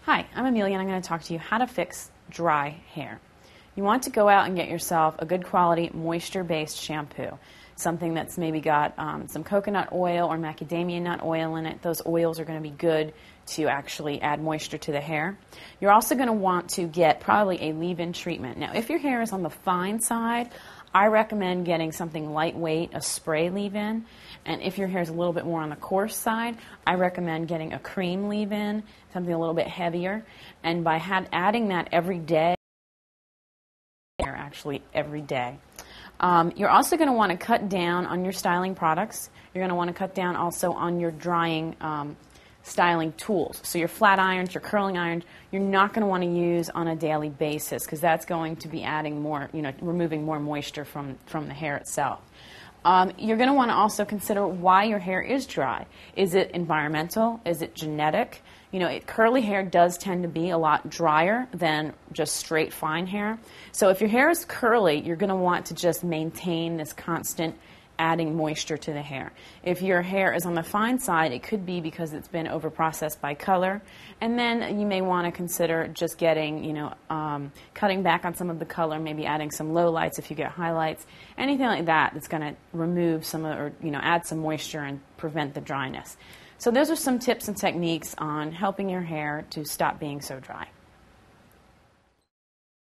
Hi, I'm Amelia and I'm going to talk to you how to fix dry hair. You want to go out and get yourself a good quality moisture-based shampoo. Something that's maybe got some coconut oil or macadamia nut oil in it. Those oils are going to be good to actually add moisture to the hair. You're also going to want to get probably a leave-in treatment. Now, if your hair is on the fine side, I recommend getting something lightweight, a spray leave-in. And if your hair is a little bit more on the coarse side, I recommend getting a cream leave-in, something a little bit heavier. And by adding that every day, actually every day. You're also going to want to cut down on your styling products. You're going to want to cut down also on your drying styling tools. So your flat irons, your curling irons, you're not going to want to use on a daily basis because that's going to be adding more, removing more moisture from the hair itself. You're going to want to also consider why your hair is dry. Is it environmental? Is it genetic? Curly hair does tend to be a lot drier than just straight fine hair. So if your hair is curly, you're going to want to just maintain this constant adding moisture to the hair. If your hair is on the fine side, it could be because it's been overprocessed by color. And then you may want to consider just getting, cutting back on some of the color, maybe adding some lowlights if you get highlights, anything like that that's going to remove some or add some moisture and prevent the dryness. So those are some tips and techniques on helping your hair to stop being so dry.